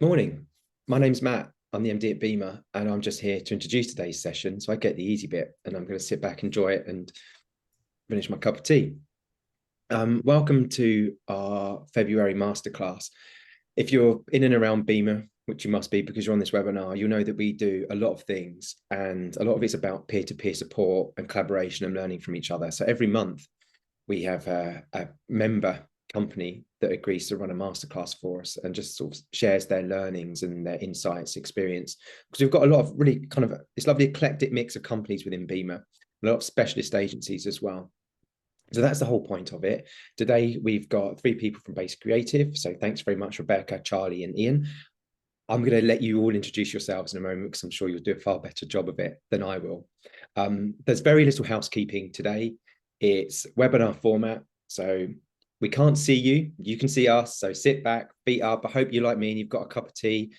Morning. My name's Matt. I'm the MD at BIMA, and I'm just here to introduce today's session. So I get the easy bit, and I'm going to sit back, enjoy it, and finish my cup of tea. Welcome to our February masterclass. If you're in and around BIMA, which you must be because you're on this webinar, you'll know that we do a lot of things, and a lot of it's about peer-to-peer support and collaboration and learning from each other. So every month, we have a member company that agrees to run a masterclass for us and just sort of shares their learnings and their insights, experience. Because we've got a lot of really kind of this lovely eclectic mix of companies within BIMA, a lot of specialist agencies as well. So that's the whole point of it. Today, we've got 3 people from Base Creative. So thanks very much, Rebecca, Charlie, and Ian. I'm going to let you all introduce yourselves in a moment because I'm sure you'll do a far better job of it than I will. There's very little housekeeping today. It's webinar format, so we can't see you. You can see us, so sit back, feet up. I hope you like me and you've got a cup of tea,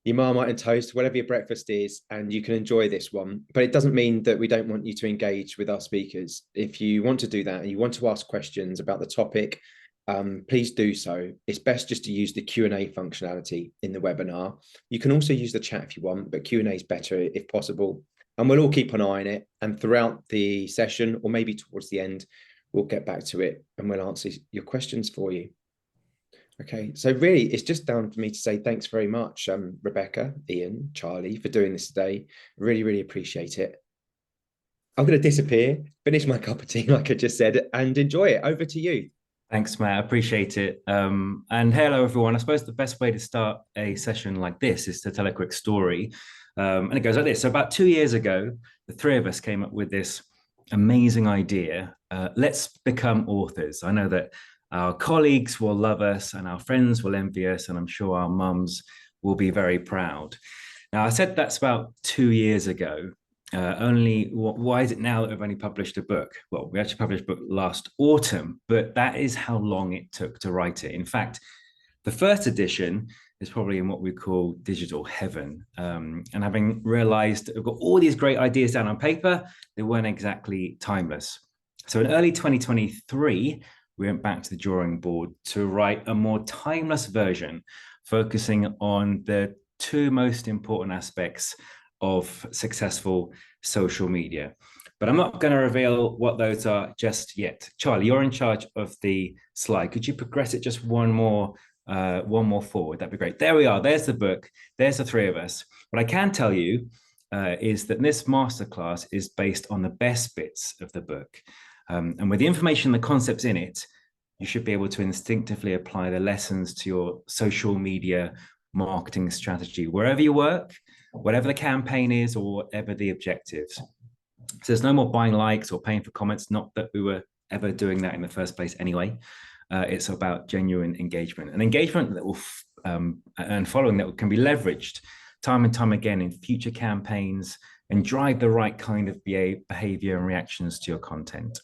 your Marmite and toast, whatever your breakfast is, and you can enjoy this one. But it doesn't mean that we don't want you to engage with our speakers. If you want to do that and you want to ask questions about the topic, please do so. It's best just to use the Q&A functionality in the webinar. You can also use the chat if you want, but Q&A is better if possible. And we'll all keep an eye on it. And throughout the session, or maybe towards the end, we'll get back to it and we'll answer your questions for you. Okay, so really, it's just down for me to say thanks very much, Rebecca, Ian, Charlie, for doing this today. Really, really appreciate it. I'm going to disappear, finish my cup of tea, like I just said, and enjoy it. Over to you. Thanks, Matt. I appreciate it. And hello, everyone. I suppose the best way to start a session like this is to tell a quick story. And it goes like this. So about 2 years ago, the 3 of us came up with this amazing idea. Let's become authors. I know that our colleagues will love us and our friends will envy us, and I'm sure our mums will be very proud. Now, I said that's about 2 years ago. Why is it now that we've only published a book? Well, we actually published a book last autumn, but that is how long it took to write it. In fact, the first edition is probably in what we call digital heaven. And having realized that we've got all these great ideas down on paper, they weren't exactly timeless. So in early 2023, we went back to the drawing board to write a more timeless version, focusing on the 2 most important aspects of successful social media. But I'm not going to reveal what those are just yet. Charlie, you're in charge of the slide. Could you progress it just one more forward? That'd be great. There we are. There's the book. There's the 3 of us. What I can tell you is that this masterclass is based on the best bits of the book. And with the information, the concepts in it, you should be able to instinctively apply the lessons to your social media marketing strategy, wherever you work, whatever the campaign is, or whatever the objectives. So there's no more buying likes or paying for comments, not that we were ever doing that in the first place anyway. It's about genuine engagement, and engagement that will and following that can be leveraged time and time again in future campaigns and drive the right kind of behavior and reactions to your content.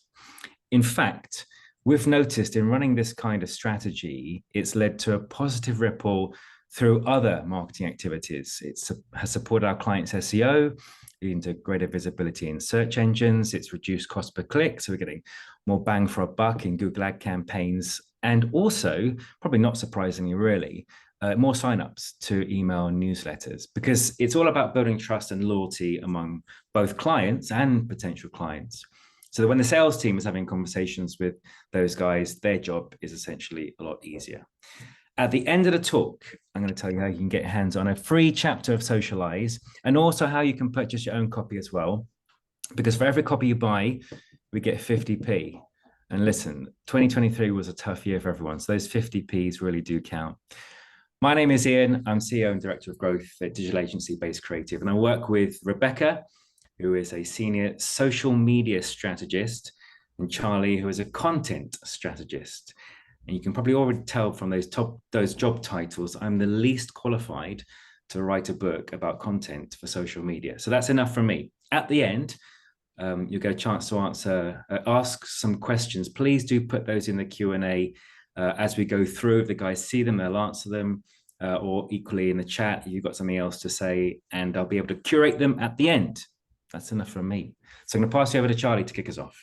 In fact, we've noticed in running this kind of strategy, it's led to a positive ripple through other marketing activities. It has supported our clients' SEO, leading to greater visibility in search engines. It's reduced cost per click, so we're getting more bang for a buck in Google ad campaigns. And also, probably not surprisingly really, more signups to email newsletters, because it's all about building trust and loyalty among both clients and potential clients. So that when the sales team is having conversations with those guys, their job is essentially a lot easier. At the end of the talk, I'm going to tell you how you can get your hands on a free chapter of Socialize, and also how you can purchase your own copy as well. Because for every copy you buy, we get 50p. And listen, 2023 was a tough year for everyone, so those 50p's really do count. My name is Ian. I'm CEO and Director of Growth at digital agency Base Creative, and I work with Rebecca, who is a senior social media strategist, and Charlie, who is a content strategist. And you can probably already tell from those job titles, I'm the least qualified to write a book about content for social media. So that's enough from me. At the end, you'll get a chance to ask some questions. Please do put those in the Q&A as we go through. If the guys see them, they'll answer them, or equally in the chat, if you've got something else to say, and I'll be able to curate them at the end. That's enough from me. So I'm going to pass you over to Charlie to kick us off.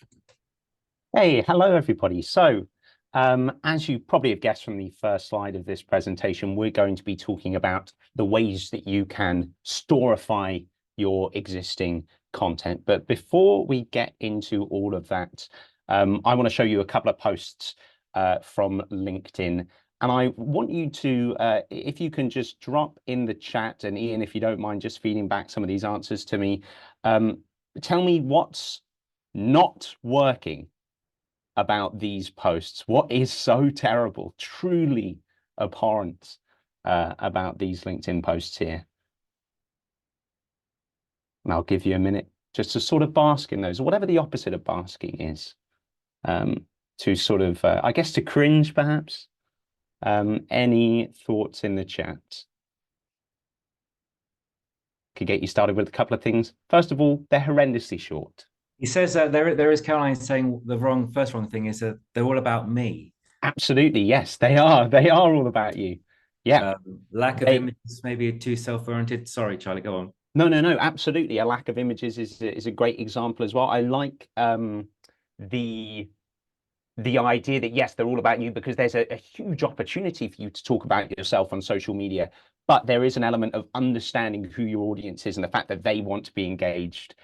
Hey, hello, everybody. So As you probably have guessed from the first slide of this presentation, we're going to be talking about the ways that you can storify your existing content. But before we get into all of that, I want to show you a couple of posts from LinkedIn. And I want you to, if you can just drop in the chat, and Ian, if you don't mind just feeding back some of these answers to me, tell me what's not working about these posts. What is so terrible, truly abhorrent about these LinkedIn posts here? And I'll give you a minute just to sort of bask in those, whatever the opposite of basking is, to sort of, I guess, to cringe, perhaps. Any thoughts in the chat? Could get you started with a couple of things. First of all, they're horrendously short. He says that there is Caroline saying the first wrong thing is that they're all about me. Absolutely, yes, they are. They are all about you. Yeah. Lack of images, maybe too self-oriented. Sorry, Charlie, go on. No, absolutely. A lack of images is a great example as well. I like the idea that, yes, they're all about you because there's a huge opportunity for you to talk about yourself on social media, but there is an element of understanding who your audience is and the fact that they want to be engaged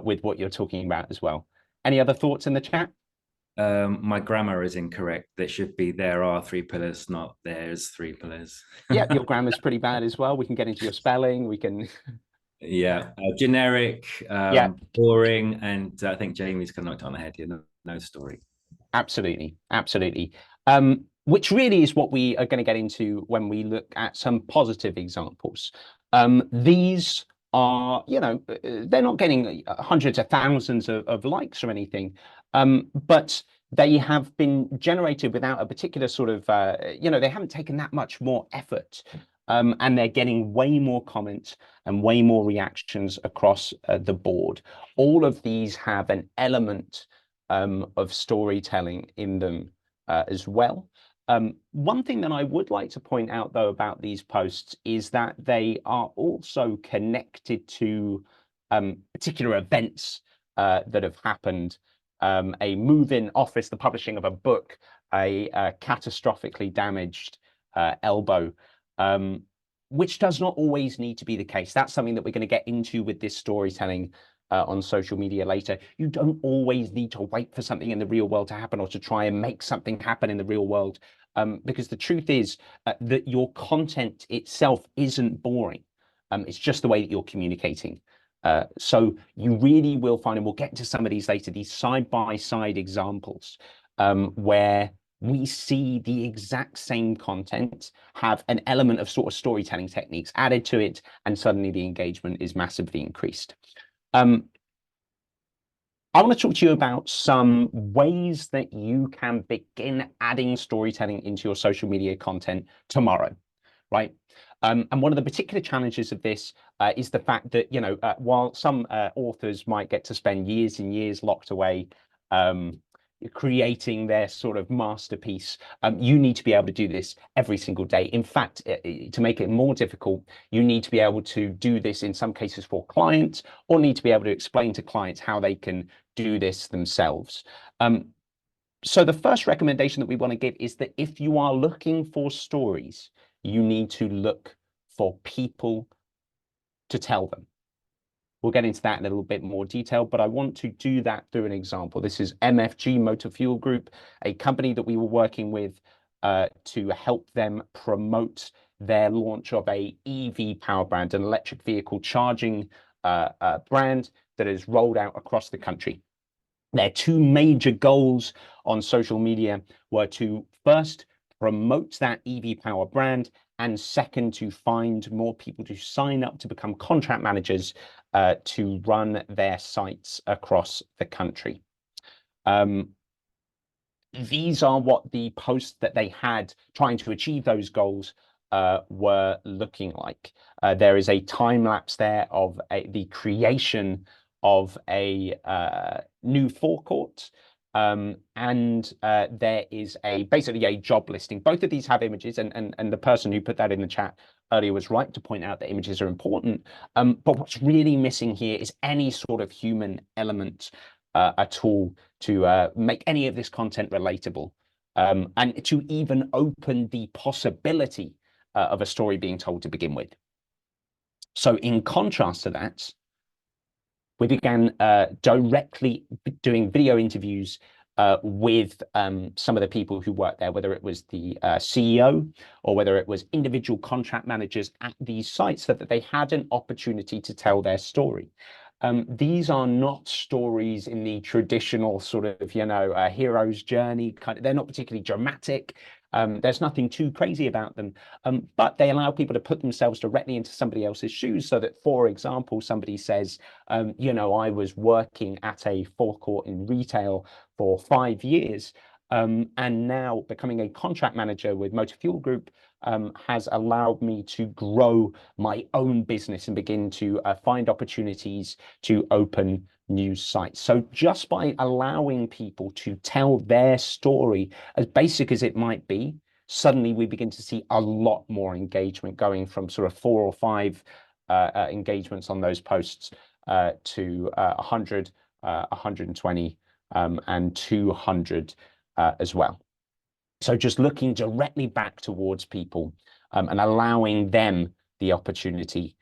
with what you're talking about as well. Any other thoughts in the chat? My grammar is incorrect. There should be there are three pillars, not there's three pillars. Yeah, your grammar's pretty bad as well. We can get into your spelling. We can. Yeah, generic, Yeah, boring, and I think Jamie's kind of knocked it on the head here. No story. absolutely. Which really is what we are going to get into when we look at some positive examples. These are, they're not getting hundreds of thousands of likes or anything, but they have been generated without a particular sort of, they haven't taken that much more effort. And they're getting way more comments and way more reactions across the board. All of these have an element of storytelling in them as well. One thing that I would like to point out, though, about these posts is that they are also connected to particular events that have happened. A move in office, the publishing of a book, a catastrophically damaged elbow, which does not always need to be the case. That's something that we're going to get into with this storytelling on social media later. You don't always need to wait for something in the real world to happen or to try and make something happen in the real world, because the truth is that your content itself isn't boring. It's just the way that you're communicating. So you really will find, and we'll get into some of these later, these side-by-side examples where we see the exact same content have an element of sort of storytelling techniques added to it, and suddenly the engagement is massively increased. I want to talk to you about some ways that you can begin adding storytelling into your social media content tomorrow, right? And one of the particular challenges of this is the fact that, while some authors might get to spend years and years locked away creating their sort of masterpiece, you need to be able to do this every single day. In fact, to make it more difficult, you need to be able to do this in some cases for clients, or need to be able to explain to clients how they can do this themselves. So the first recommendation that we want to give is that if you are looking for stories, you need to look for people to tell them. We'll get into that in a little bit more detail, but I want to do that through an example. This is MFG Motor Fuel Group, a company that we were working with to help them promote their launch of a EV power brand, an electric vehicle charging brand that is rolled out across the country. Their two major goals on social media were to first promote that EV power brand, and second, to find more people to sign up to become contract managers to run their sites across the country. These are what the posts that they had trying to achieve those goals were looking like. There is a time lapse there of the creation of a new forecourt, and there is basically a job listing. Both of these have images, and the person who put that in the chat earlier was right to point out that images are important, but what's really missing here is any sort of human element at all to make any of this content relatable. and to even open the possibility of a story being told to begin with. So in contrast to that, we began directly doing video interviews with some of the people who worked there, whether it was the CEO or whether it was individual contract managers at these sites, so that they had an opportunity to tell their story. These are not stories in the traditional sort of, hero's journey kind of. They're not particularly dramatic. There's nothing too crazy about them, but they allow people to put themselves directly into somebody else's shoes, so that, for example, somebody says, I was working at a forecourt in retail for 5 years, and now becoming a contract manager with Motor Fuel Group has allowed me to grow my own business and begin to find opportunities to open new sites. So just by allowing people to tell their story, as basic as it might be, suddenly we begin to see a lot more engagement, going from sort of 4 or 5 engagements on those posts to 100, 120, and 200 as well. So just looking directly back towards people and allowing them the opportunity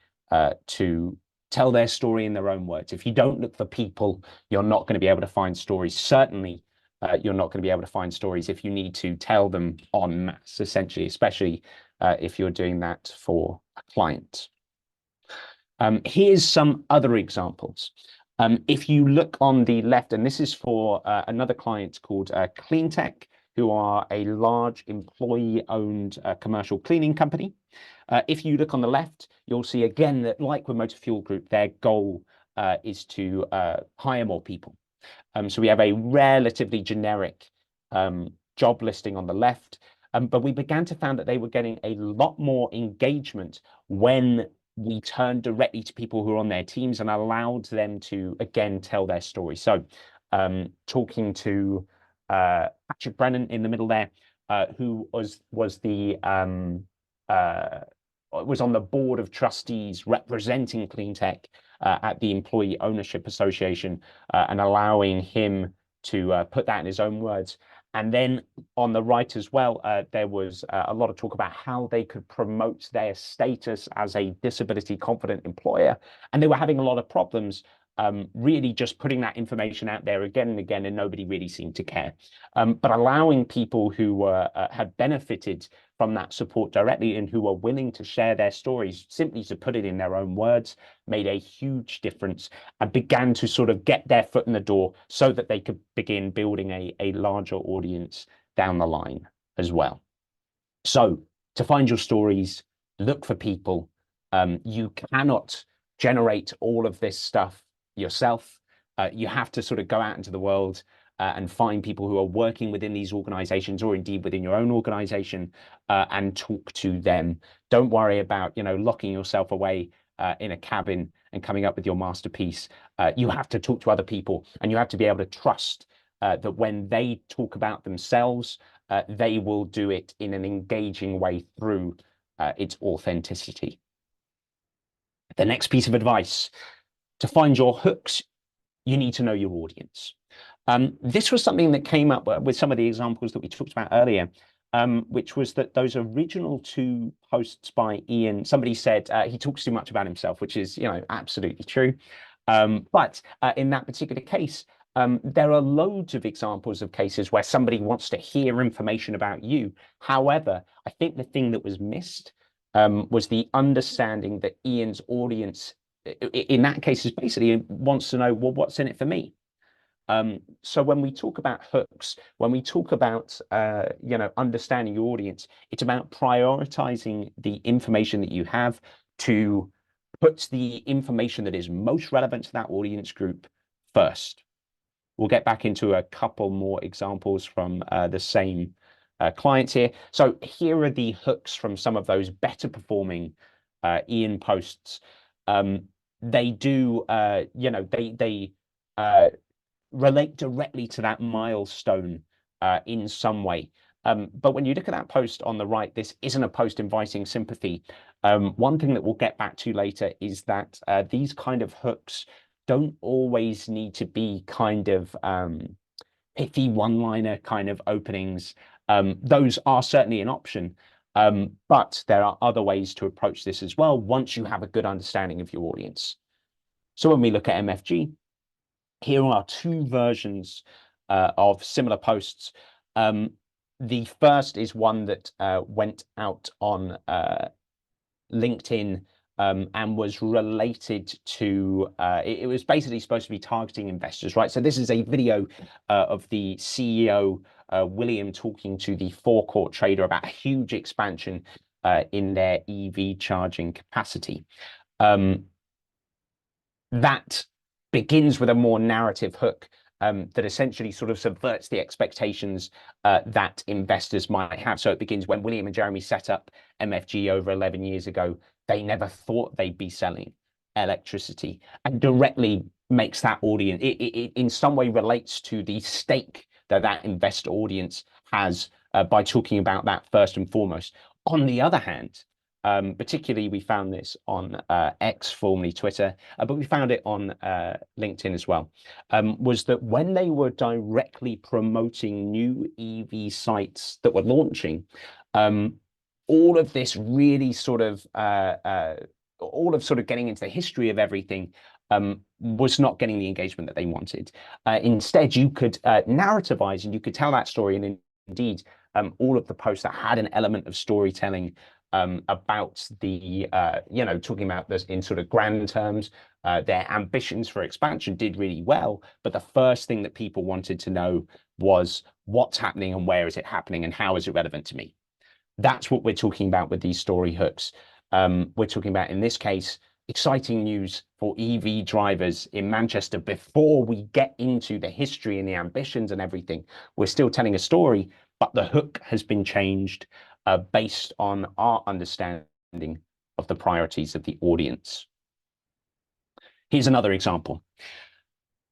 to tell their story in their own words. If you don't look for people, you're not going to be able to find stories. Certainly, you're not going to be able to find stories if you need to tell them en masse, essentially, especially if you're doing that for a client. Here's some other examples. If you look on the left, and this is for another client called Cleantech, who are a large employee-owned commercial cleaning company. If you look on the left, you'll see again that, like with Motor Fuel Group, their goal is to hire more people. So we have a relatively generic job listing on the left, but we began to find that they were getting a lot more engagement when we turned directly to people who are on their teams and allowed them to, again, tell their story. So talking to Patrick Brennan in the middle there, who was on the board of trustees representing Cleantech at the Employee Ownership Association, and allowing him to put that in his own words. And then on the right as well, there was a lot of talk about how they could promote their status as a disability confident employer. And they were having a lot of problems really just putting that information out there again and again, and nobody really seemed to care. But allowing people who had benefited from that support directly and who were willing to share their stories, simply to put it in their own words, made a huge difference and began to sort of get their foot in the door so that they could begin building a larger audience down the line as well. So to find your stories, look for people. You cannot generate all of this stuff yourself. You have to sort of go out into the world and find people who are working within these organizations, or indeed within your own organization, and talk to them. Don't worry about, locking yourself away in a cabin and coming up with your masterpiece. You have to talk to other people, and you have to be able to trust that when they talk about themselves, they will do it in an engaging way through its authenticity. The next piece of advice: to find your hooks, you need to know your audience. This was something that came up with some of the examples that we talked about earlier, which was that those original 2 posts by Ian, somebody said he talks too much about himself, which is, absolutely true. But in that particular case, there are loads of examples of cases where somebody wants to hear information about you. However, I think the thing that was missed was the understanding that Ian's audience, in that case, is basically wants to know, well, what's in it for me? So when we talk about hooks, when we talk about understanding your audience, it's about prioritizing the information that you have to put the information that is most relevant to that audience group first. We'll get back into a couple more examples from the same clients here. So here are the hooks from some of those better performing Ian posts. They do, they relate directly to that milestone in some way. But when you look at that post on the right, this isn't a post inviting sympathy. One thing that we'll get back to later is that these kind of hooks don't always need to be kind of pithy one-liner kind of openings. Those are certainly an option. But there are other ways to approach this as well once you have a good understanding of your audience. So when we look at MFG, here are two versions of similar posts. The first is one that went out on LinkedIn and was related to, it was basically supposed to be targeting investors, right? So this is a video of the CEO, William, talking to the forecourt trader about a huge expansion in their EV charging capacity. That begins with a more narrative hook that essentially sort of subverts the expectations that investors might have. So it begins when William and Jeremy set up MFG over 11 years ago. They never thought they'd be selling electricity, and directly makes that audience, it in some way relates to the stake that that investor audience has by talking about that first and foremost. On the other hand, particularly we found this on X, formerly Twitter, but we found it on LinkedIn as well, was that when they were directly promoting new EV sites that were launching, all of this really sort of, all of sort of getting into the history of everything was not getting the engagement that they wanted. Instead, you could narrativize and you could tell that story, and indeed, all of the posts that had an element of storytelling about the, talking about this in sort of grand terms, their ambitions for expansion did really well. But the first thing that people wanted to know was what's happening and where is it happening and how is it relevant to me? That's what we're talking about with these story hooks. We're talking about, in this case, exciting news for EV drivers in Manchester. Before we get into the history and the ambitions and everything, we're still telling a story, but the hook has been changed based on our understanding of the priorities of the audience. Here's another example.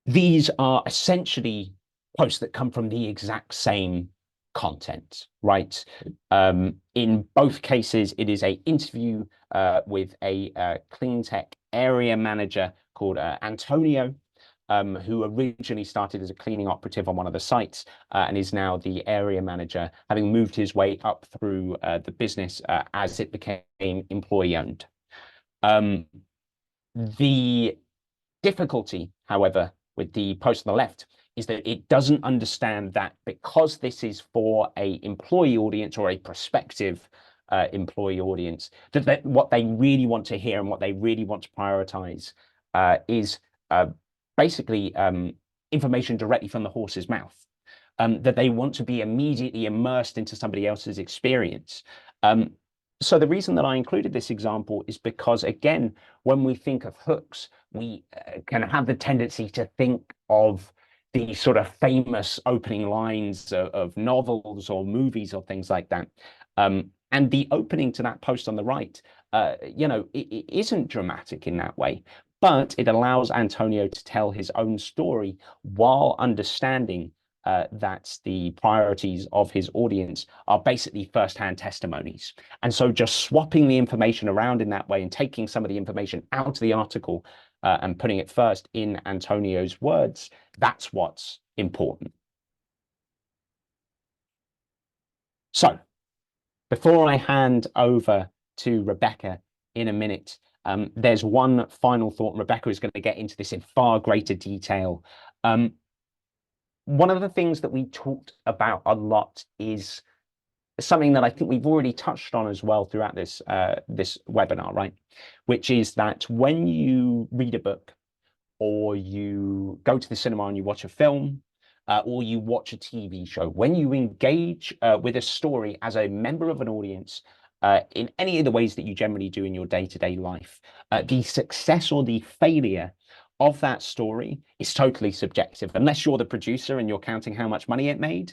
These are essentially posts that come from the exact same content, right? In both cases, it is an interview with a clean tech area manager called Antonio, who originally started as a cleaning operative on one of the sites and is now the area manager, having moved his way up through the business as it became employee owned. The difficulty, however, with the post on the left is that it doesn't understand that because this is for a employee audience or a prospective employee audience, that what they really want to hear and what they really want to prioritize is basically information directly from the horse's mouth, that they want to be immediately immersed into somebody else's experience. So the reason that I included this example is because, again, when we think of hooks, we can have the tendency to think of the sort of famous opening lines of novels or movies or things like that. And the opening to that post on the right, it isn't dramatic in that way, but it allows Antonio to tell his own story while understanding that the priorities of his audience are basically first-hand testimonies. And so just swapping the information around in that way and taking some of the information out of the article and putting it first in Antonio's words, that's what's important. So before I hand over to Rebecca in a minute, there's one final thought. Rebecca is going to get into this in far greater detail. One of the things that we talked about a lot is something that I think we've already touched on as well throughout this this webinar, right? Which is that when you read a book or you go to the cinema and you watch a film or you watch a TV show, when you engage with a story as a member of an audience in any of the ways that you generally do in your day-to-day life, the success or the failure of that story is totally subjective. Unless you're the producer and you're counting how much money it made,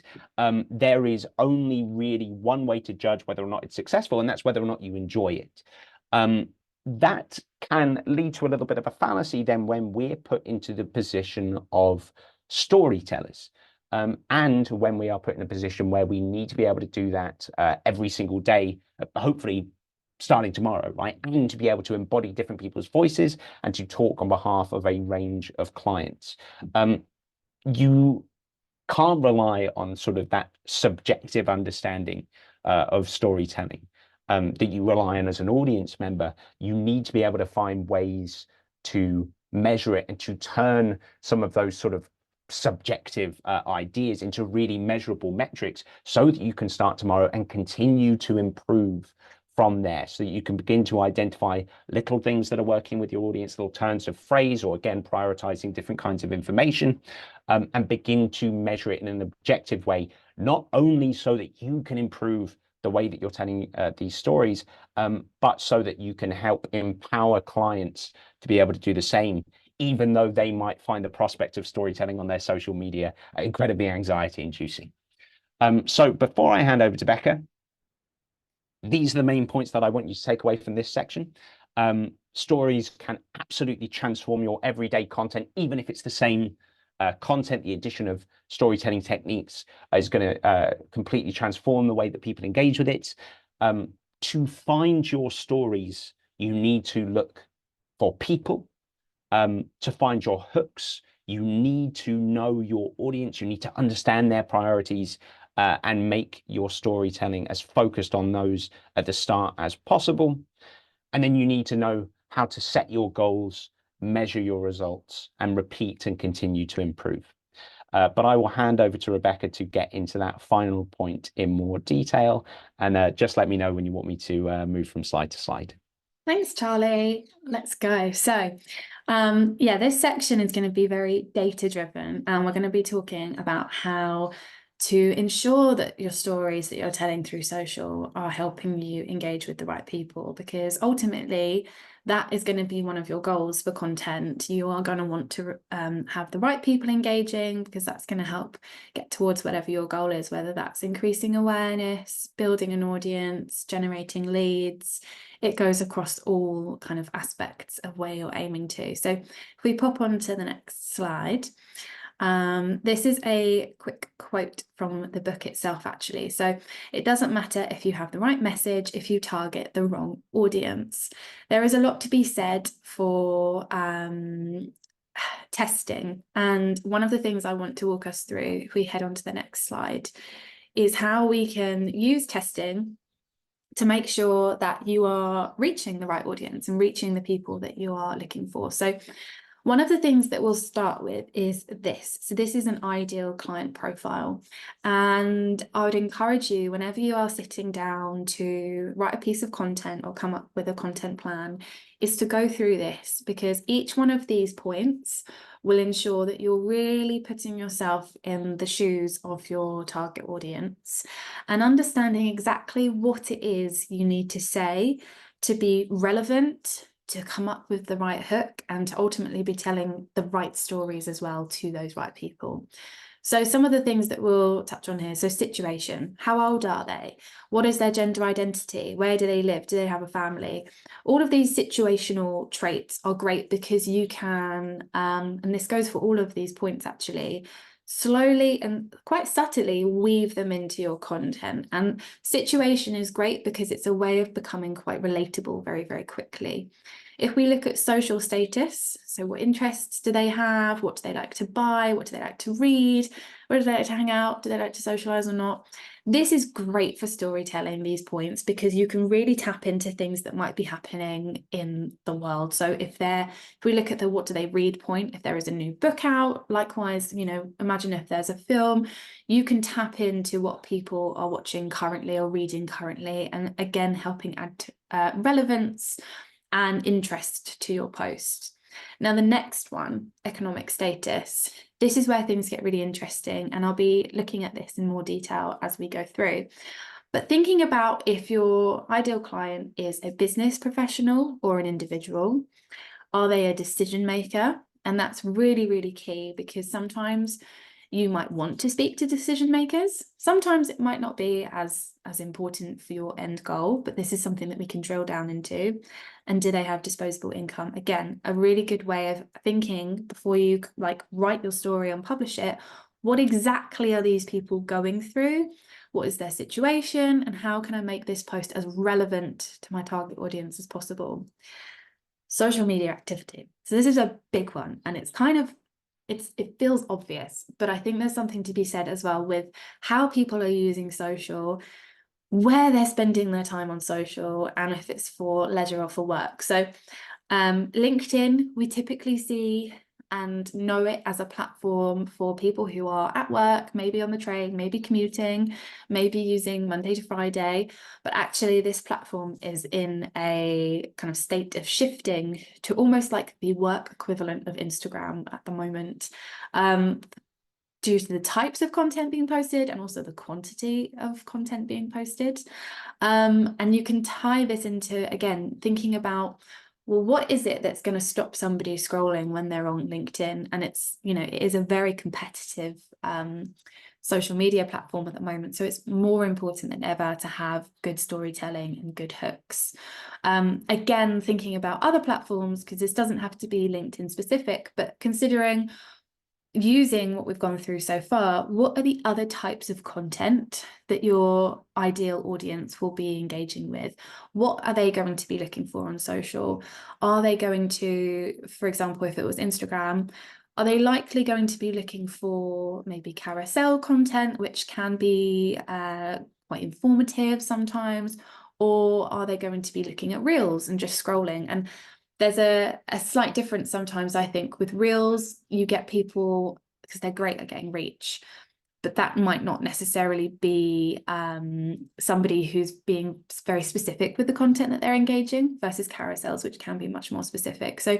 there is only really one way to judge whether or not it's successful, and that's whether or not you enjoy it. That can lead to a little bit of a fallacy then when we're put into the position of storytellers. And when we are put in a position where we need to be able to do that every single day, hopefully starting tomorrow, right? And to be able to embody different people's voices and to talk on behalf of a range of clients. You can't rely on sort of that subjective understanding of storytelling that you rely on as an audience member. You need to be able to find ways to measure it and to turn some of those sort of subjective ideas into really measurable metrics so that you can start tomorrow and continue to improve from there, so that you can begin to identify little things that are working with your audience, little turns of phrase, or again, prioritizing different kinds of information, and begin to measure it in an objective way, not only so that you can improve the way that you're telling these stories, but so that you can help empower clients to be able to do the same, even though they might find the prospect of storytelling on their social media incredibly anxiety inducing. So before I hand over to Becca, these are the main points that I want you to take away from this section. Stories can absolutely transform your everyday content, even if it's the same content. The addition of storytelling techniques is going to completely transform the way that people engage with it. To find your stories, you need to look for people. To find your hooks, you need to know your audience. You need to understand their priorities and make your storytelling as focused on those at the start as possible. And then you need to know how to set your goals, measure your results, and repeat and continue to improve. But I will hand over to Rebecca to get into that final point in more detail. And just let me know when you want me to move from slide to slide. Thanks, Charlie. Let's go. So, yeah, this section is going to be very data-driven, and we're going to be talking about how to ensure that your stories that you're telling through social are helping you engage with the right people, because ultimately that is going to be one of your goals for content. You are going to want to have the right people engaging, because that's going to help get towards whatever your goal is, whether that's increasing awareness, building an audience, generating leads. It goes across all kind of aspects of where you're aiming to. So if we pop on to the next slide, this is a quick quote from the book itself, actually. So it doesn't matter if you have the right message, if you target the wrong audience. There is a lot to be said for testing. And one of the things I want to walk us through, if we head on to the next slide, is how we can use testing to make sure that you are reaching the right audience and reaching the people that you are looking for. So one of the things that we'll start with is this. So this is an ideal client profile. And I would encourage you, whenever you are sitting down to write a piece of content or come up with a content plan, is to go through this, because each one of these points will ensure that you're really putting yourself in the shoes of your target audience and understanding exactly what it is you need to say to be relevant, to come up with the right hook, and to ultimately be telling the right stories as well to those right people. So some of the things that we'll touch on here. So situation, how old are they? What is their gender identity? Where do they live? Do they have a family? All of these situational traits are great, because you can, and this goes for all of these points actually, slowly and quite subtly weave them into your content. And situation is great because it's a way of becoming quite relatable very, very quickly. If we look at social status, so what interests do they have? What do they like to buy? What do they like to read? Where do they like to hang out? Do they like to socialize or not? This is great for storytelling, these points, because you can really tap into things that might be happening in the world. So if we look at the what do they read point, if there is a new book out, likewise, imagine if there's a film, you can tap into what people are watching currently or reading currently, and again, helping add relevance and interest to your post. Now, the next one, economic status. This is where things get really interesting, and I'll be looking at this in more detail as we go through. But thinking about if your ideal client is a business professional or an individual, are they a decision maker? And that's really, really key, because sometimes you might want to speak to decision makers. Sometimes it might not be as important for your end goal, but this is something that we can drill down into. And do they have disposable income? Again, a really good way of thinking before you write your story and publish it. What exactly are these people going through? What is their situation? And how can I make this post as relevant to my target audience as possible? Social media activity. So this is a big one, and it's kind of it feels obvious, but I think there's something to be said as well with how people are using social, where they're spending their time on social, and if it's for leisure or for work. So LinkedIn, we typically see and know it as a platform for people who are at work, maybe on the train, maybe commuting, maybe using Monday to Friday. But actually, this platform is in a kind of state of shifting to almost like the work equivalent of Instagram at the moment. Due to the types of content being posted and also the quantity of content being posted. And you can tie this into, again, thinking about, well, what is it that's going to stop somebody scrolling when they're on LinkedIn? And it's, you know, it is a very competitive social media platform at the moment. So it's more important than ever to have good storytelling and good hooks. Again, thinking about other platforms, because this doesn't have to be LinkedIn specific, but considering using what we've gone through so far, what are the other types of content that your ideal audience will be engaging with? What are they going to be looking for on social? Are they going to, for example, if it was Instagram, are they likely going to be looking for maybe carousel content, which can be quite informative sometimes? Or are they going to be looking at reels and just scrolling? And there's a slight difference sometimes, I think, with reels. You get people, because they're great at getting reach, but that might not necessarily be somebody who's being very specific with the content that they're engaging, versus carousels, which can be much more specific. So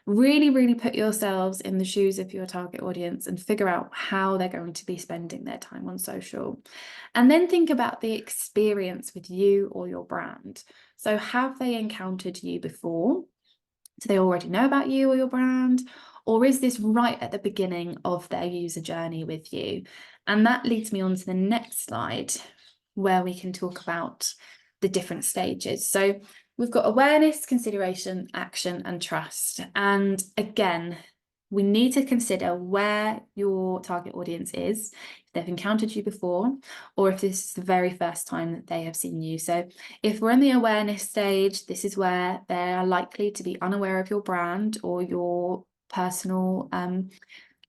really, really put yourselves in the shoes of your target audience and figure out how they're going to be spending their time on social. And then think about the experience with you or your brand. So have they encountered you before? Do they already know about you or your brand? Or is this right at the beginning of their user journey with you? And that leads me on to the next slide, where we can talk about the different stages. So we've got awareness, consideration, action, and trust. And again, we need to consider where your target audience is, if they've encountered you before, or if this is the very first time that they have seen you. So if we're in the awareness stage, this is where they are likely to be unaware of your brand or your personal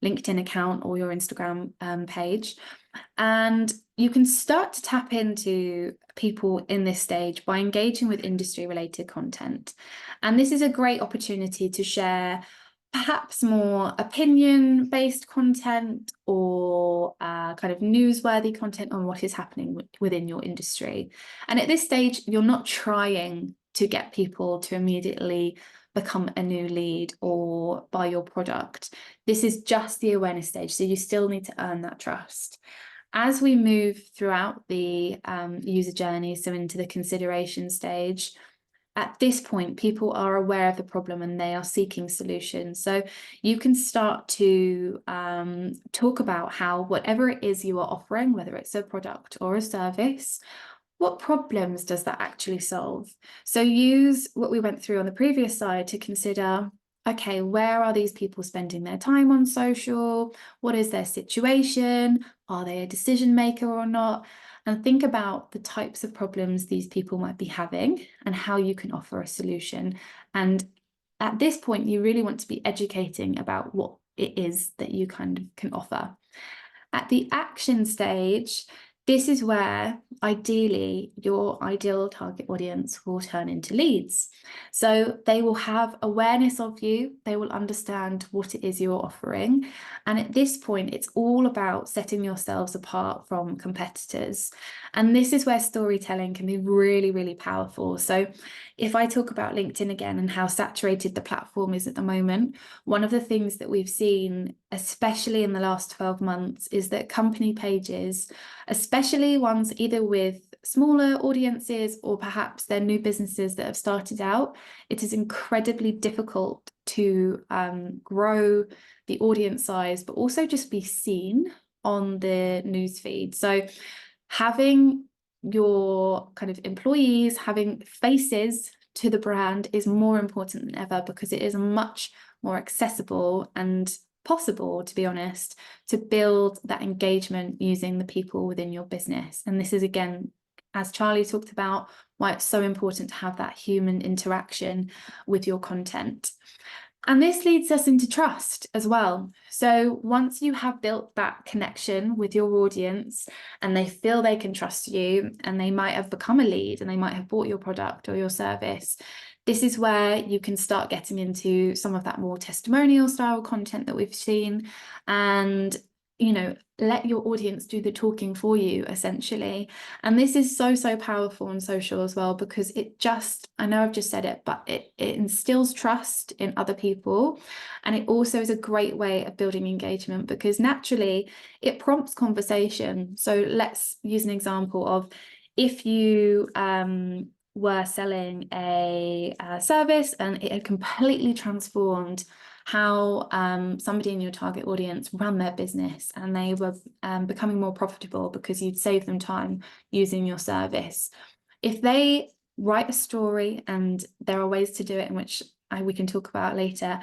LinkedIn account or your Instagram page. And you can start to tap into people in this stage by engaging with industry related content. And this is a great opportunity to share perhaps more opinion-based content or kind of newsworthy content on what is happening within your industry. And at this stage, you're not trying to get people to immediately become a new lead or buy your product. This is just the awareness stage, so you still need to earn that trust. As we move throughout the user journey, so into the consideration stage, at this point, people are aware of the problem and they are seeking solutions. So you can start to talk about how whatever it is you are offering, whether it's a product or a service, what problems does that actually solve? So use what we went through on the previous slide to consider, okay, where are these people spending their time on social? What is their situation? Are they a decision maker or not? And think about the types of problems these people might be having and how you can offer a solution. And at this point, you really want to be educating about what it is that you kind of can offer. At the action stage, this is where ideally your ideal target audience will turn into leads. So they will have awareness of you, they will understand what it is you're offering. And at this point, it's all about setting yourselves apart from competitors. And this is where storytelling can be really, really powerful. So if I talk about LinkedIn again and how saturated the platform is at the moment, one of the things that we've seen, especially in the last 12 months, is that company pages, especially ones either with smaller audiences or perhaps they're new businesses that have started out, it is incredibly difficult to grow the audience size, but also just be seen on the newsfeed. So having your kind of employees, having faces to the brand is more important than ever, because it is much more accessible and possible, to be honest, to build that engagement using the people within your business. And this is, again, as Charlie talked about, why it's so important to have that human interaction with your content. And this leads us into trust as well. So once you have built that connection with your audience and they feel they can trust you, and they might have become a lead and they might have bought your product or your service, this is where you can start getting into some of that more testimonial style content that we've seen, and let your audience do the talking for you, essentially. And this is so powerful on social as well, because it just, I know I've just said it, but it instills trust in other people. And it also is a great way of building engagement, because naturally it prompts conversation. So let's use an example of, if you were selling a service and it had completely transformed how somebody in your target audience ran their business, and they were becoming more profitable because you'd saved them time using your service. If they write a story, and there are ways to do it in which we can talk about later,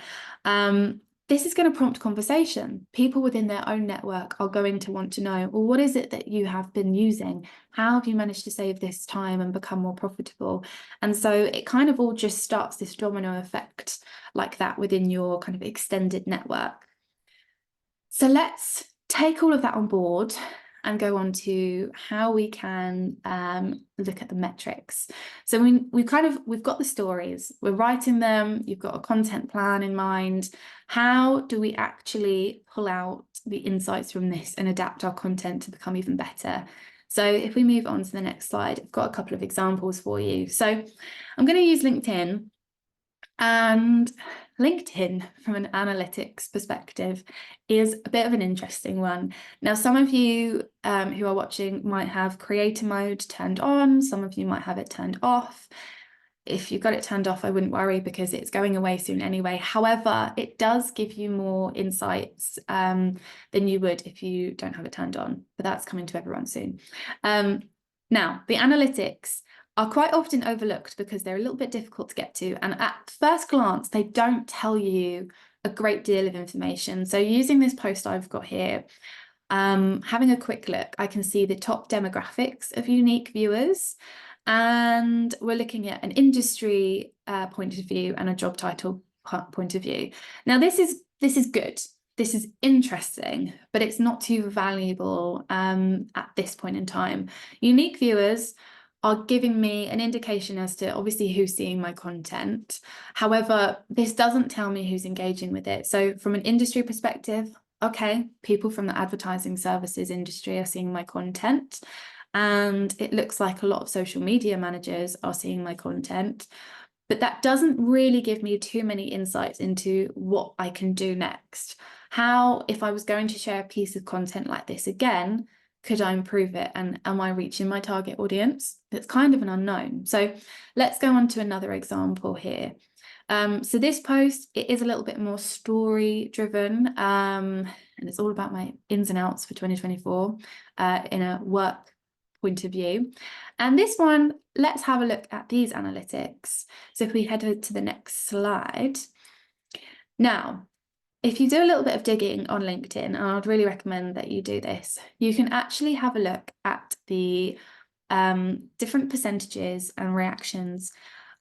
this is going to prompt conversation. People within their own network are going to want to know, well, what is it that you have been using? How have you managed to save this time and become more profitable? And so it kind of all just starts this domino effect like that within your kind of extended network. So let's take all of that on board and go on to how we can look at the metrics. So we've got the stories, we're writing them, you've got a content plan in mind. How do we actually pull out the insights from this and adapt our content to become even better? So if we move on to the next slide, I've got a couple of examples for you. So I'm going to use LinkedIn. And LinkedIn, from an analytics perspective, is a bit of an interesting one. Now, some of you who are watching might have creator mode turned on, some of you might have it turned off. If you've got it turned off, I wouldn't worry, because it's going away soon anyway. However, it does give you more insights than you would if you don't have it turned on, but that's coming to everyone soon. Now, the analytics are quite often overlooked because they're a little bit difficult to get to. And at first glance, they don't tell you a great deal of information. So using this post I've got here, having a quick look, I can see the top demographics of unique viewers. And we're looking at an industry point of view and a job title point of view. Now, this is good. This is interesting, but it's not too valuable at this point in time. Unique viewers are giving me an indication as to obviously who's seeing my content. However, this doesn't tell me who's engaging with it. So from an industry perspective, okay, people from the advertising services industry are seeing my content. And it looks like a lot of social media managers are seeing my content. But that doesn't really give me too many insights into what I can do next. How, if I was going to share a piece of content like this again, could I improve it? And am I reaching my target audience? It's kind of an unknown. So let's go on to another example here. So this post, it is a little bit more story driven, and it's all about my ins and outs for 2024 in a work point of view. And this one, let's have a look at these analytics. So if we head to the next slide. Now, if you do a little bit of digging on LinkedIn, and I'd really recommend that you do this, you can actually have a look at the different percentages and reactions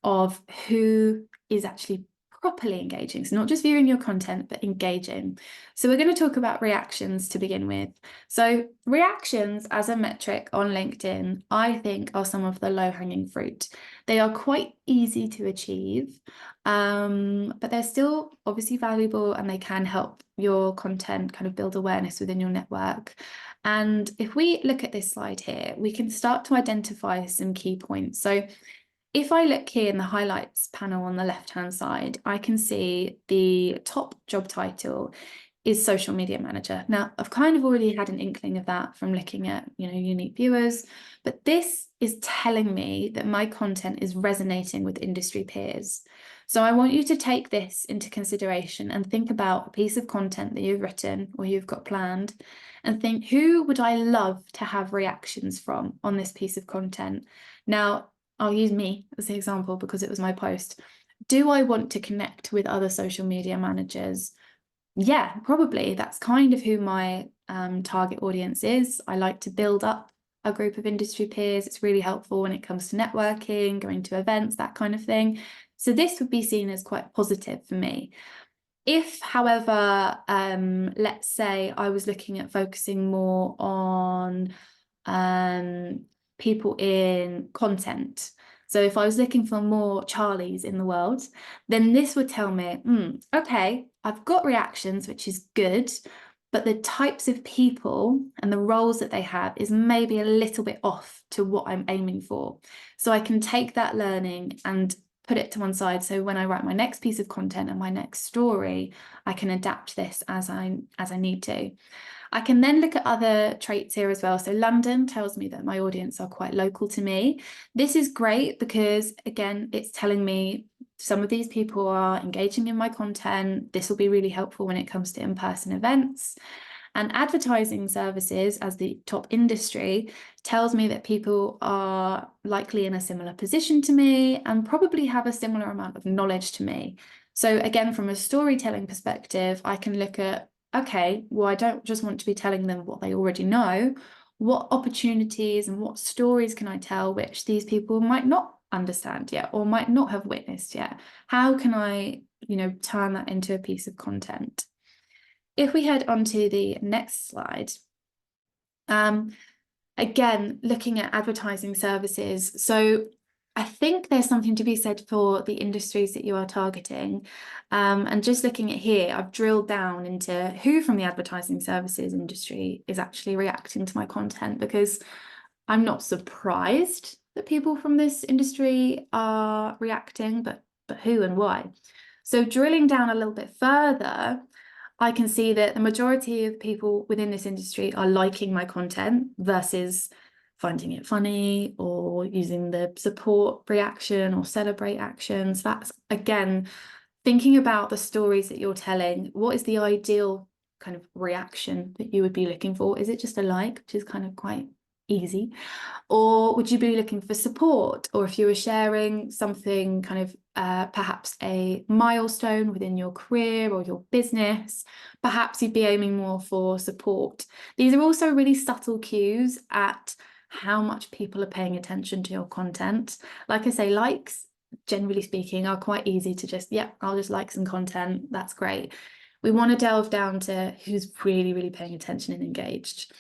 of who is actually properly engaging. So not just viewing your content, but engaging. So we're going to talk about reactions to begin with. So reactions as a metric on LinkedIn, I think, are some of the low-hanging fruit. They are quite easy to achieve, but they're still obviously valuable, and they can help your content kind of build awareness within your network. And if we look at this slide here, we can start to identify some key points. So if I look here in the highlights panel on the left-hand side, I can see the top job title is social media manager. Now, I've kind of already had an inkling of that from looking at, unique viewers, but this is telling me that my content is resonating with industry peers. So I want you to take this into consideration and think about a piece of content that you've written or you've got planned, and think, who would I love to have reactions from on this piece of content? Now, I'll use me as the example because it was my post. Do I want to connect with other social media managers? Yeah, probably. That's kind of who my target audience is. I like to build up a group of industry peers. It's really helpful when it comes to networking, going to events, that kind of thing. So this would be seen as quite positive for me. If, however, let's say I was looking at focusing more on people in content. So if I was looking for more Charlies in the world, then this would tell me, okay, I've got reactions, which is good, but the types of people and the roles that they have is maybe a little bit off to what I'm aiming for. So I can take that learning and put it to one side. So when I write my next piece of content and my next story, I can adapt this as I need to. I can then look at other traits here as well. So London tells me that my audience are quite local to me. This is great because, again, it's telling me some of these people are engaging in my content. This will be really helpful when it comes to in-person events. And advertising services as the top industry tells me that people are likely in a similar position to me and probably have a similar amount of knowledge to me. So again, from a storytelling perspective, I can look at, okay, well, I don't just want to be telling them what they already know. What opportunities and what stories can I tell which these people might not understand yet or might not have witnessed yet? How can I, turn that into a piece of content? If we head on to the next slide, again, looking at advertising services. So I think there's something to be said for the industries that you are targeting. And just looking at here, I've drilled down into who from the advertising services industry is actually reacting to my content, because I'm not surprised that people from this industry are reacting, but who and why? So drilling down a little bit further, I can see that the majority of people within this industry are liking my content versus finding it funny or using the support reaction or celebrate actions. That's, again, thinking about the stories that you're telling. What is the ideal kind of reaction that you would be looking for? Is it just a like, which is kind of quite easy? Or would you be looking for support? Or if you were sharing something kind of perhaps a milestone within your career or your business, perhaps you'd be aiming more for support. These are also really subtle cues at how much people are paying attention to your content. Like I say, likes, generally speaking, are quite easy to just, I'll just like some content, that's great. We want to delve down to who's really, really paying attention and engaged.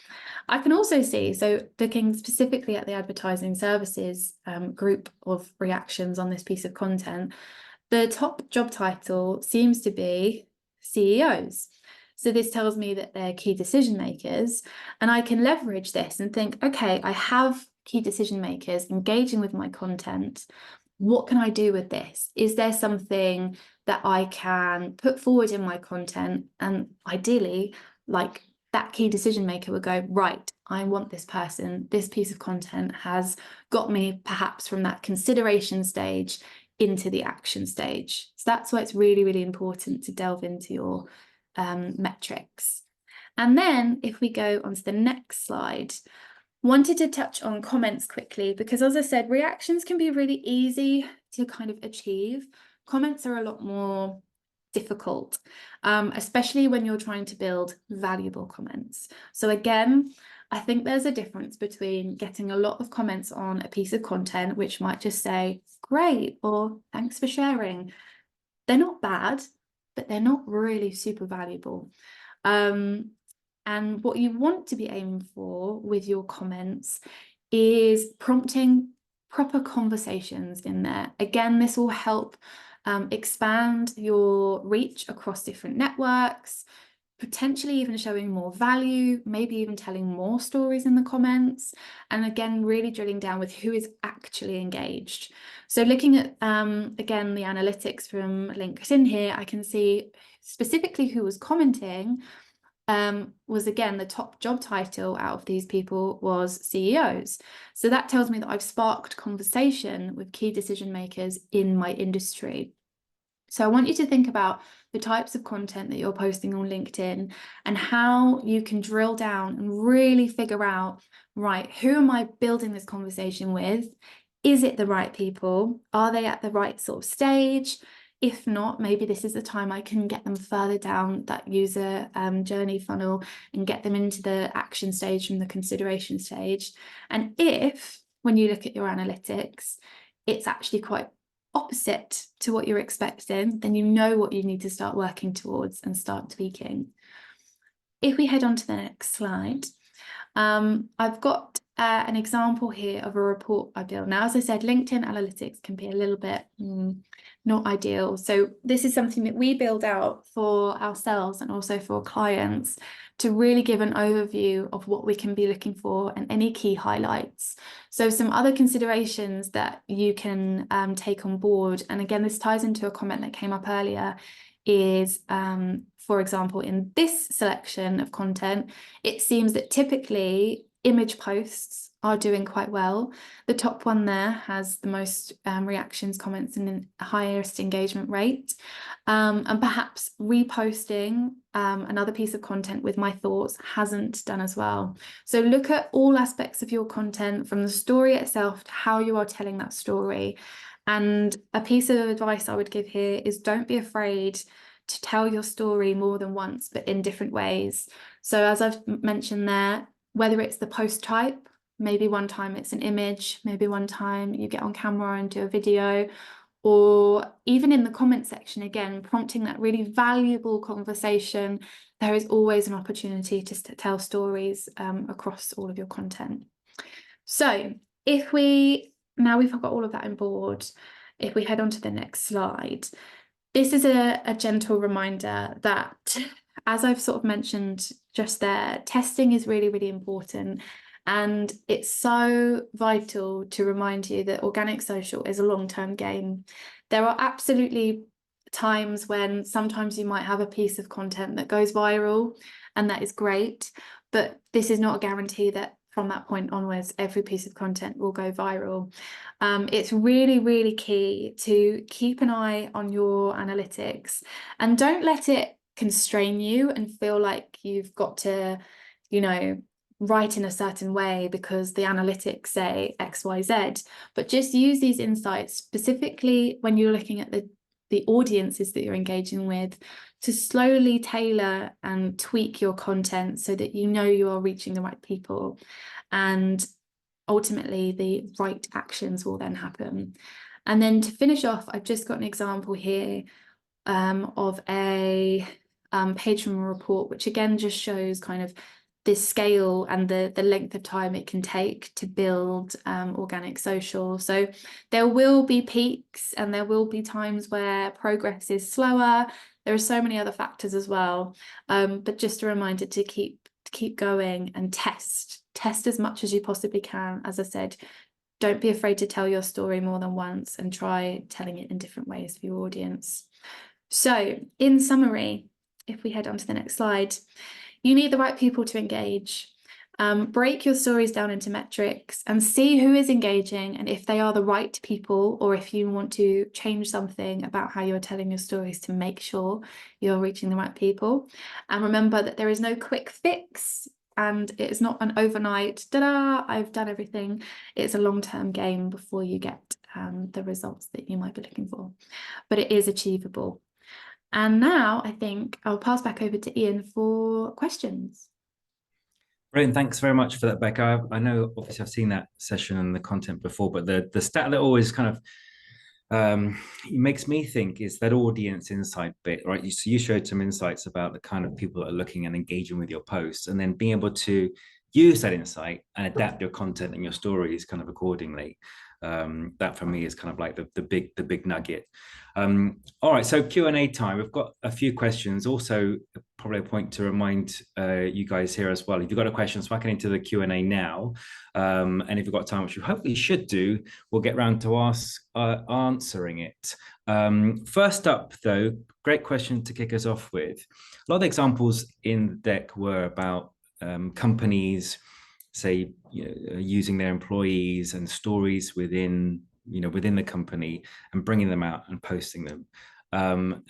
I can also see, so looking specifically at the advertising services group of reactions on this piece of content, the top job title seems to be CEOs. So this tells me that they're key decision makers, and I can leverage this and think, okay, I have key decision makers engaging with my content. What can I do with this? Is there something that I can put forward in my content? And ideally, like, that key decision maker would go, right, I want this person, this piece of content has got me perhaps from that consideration stage into the action stage. So that's why it's really, really important to delve into your metrics. And then if we go on to the next slide, wanted to touch on comments quickly, because as I said, reactions can be really easy to kind of achieve. Comments are a lot more difficult, especially when you're trying to build valuable comments. So again, I think there's a difference between getting a lot of comments on a piece of content, which might just say, great, or thanks for sharing. They're not bad, but they're not really super valuable. And what you want to be aiming for with your comments is prompting proper conversations in there. Again, this will help expand your reach across different networks, potentially even showing more value, maybe even telling more stories in the comments. And again, really drilling down with who is actually engaged. So looking at, again, the analytics from LinkedIn here, I can see specifically who was commenting. Was again, the top job title out of these people was CEOs. So that tells me that I've sparked conversation with key decision makers in my industry. So I want you to think about the types of content that you're posting on LinkedIn and how you can drill down and really figure out, right, who am I building this conversation with? Is it the right people? Are they at the right sort of stage? If not, maybe this is the time I can get them further down that user journey funnel and get them into the action stage from the consideration stage. And if, when you look at your analytics, it's actually quite opposite to what you're expecting, then you know what you need to start working towards and start tweaking. If we head on to the next slide, I've got an example here of a report I built. Now, as I said, LinkedIn analytics can be a little bit not ideal. So this is something that we build out for ourselves and also for clients to really give an overview of what we can be looking for and any key highlights. So some other considerations that you can take on board, and again, this ties into a comment that came up earlier, is, for example, in this selection of content, it seems that typically image posts are doing quite well. The top one there has the most reactions, comments, and the highest engagement rate. And perhaps reposting another piece of content with my thoughts hasn't done as well. So look at all aspects of your content, from the story itself to how you are telling that story. And a piece of advice I would give here is don't be afraid to tell your story more than once, but in different ways. So as I've mentioned there, whether it's the post type, maybe one time it's an image, maybe one time you get on camera and do a video, or even in the comment section, again, prompting that really valuable conversation. There is always an opportunity to tell stories across all of your content. So now we've got all of that on board, if we head on to the next slide, this is a gentle reminder that, as I've sort of mentioned just there, testing is really, really important. And it's so vital to remind you that organic social is a long-term game. There are absolutely times when sometimes you might have a piece of content that goes viral, and that is great, but this is not a guarantee that from that point onwards, every piece of content will go viral. It's really, really key to keep an eye on your analytics and don't let it constrain you and feel like you've got to, write in a certain way because the analytics say X, Y, Z, but just use these insights specifically when you're looking at the audiences that you're engaging with to slowly tailor and tweak your content so that you know you are reaching the right people, and ultimately the right actions will then happen. And then to finish off, I've just got an example here of a page from a report, which again just shows kind of the scale and the length of time it can take to build organic social. So there will be peaks and there will be times where progress is slower. There are so many other factors as well, but just a reminder to keep going and test as much as you possibly can. As I said, don't be afraid to tell your story more than once and try telling it in different ways for your audience. So in summary, if we head on to the next slide, you need the right people to engage. Break your stories down into metrics and see who is engaging and if they are the right people, or if you want to change something about how you're telling your stories to make sure you're reaching the right people. And remember that there is no quick fix and it's not an overnight, ta-da, I've done everything. It's a long-term game before you get the results that you might be looking for, but it is achievable. And now I think I'll pass back over to Ian for questions. Brilliant. Thanks very much for that, Becca. I know obviously I've seen that session and the content before, but the stat that always kind of it makes me think is that audience insight bit, right? So you showed some insights about the kind of people that are looking and engaging with your posts, and then being able to use that insight and adapt your content and your stories kind of accordingly. That for me is kind of like the big nugget. All right, so Q&A time. We've got a few questions. Also, probably a point to remind you guys here as well. If you've got a question, smack it into the Q&A now. And if you've got time, which you hopefully should do, we'll get round to answering it. First up, though, great question to kick us off with. A lot of the examples in the deck were about companies, say, using their employees and stories within the company and bringing them out and posting them.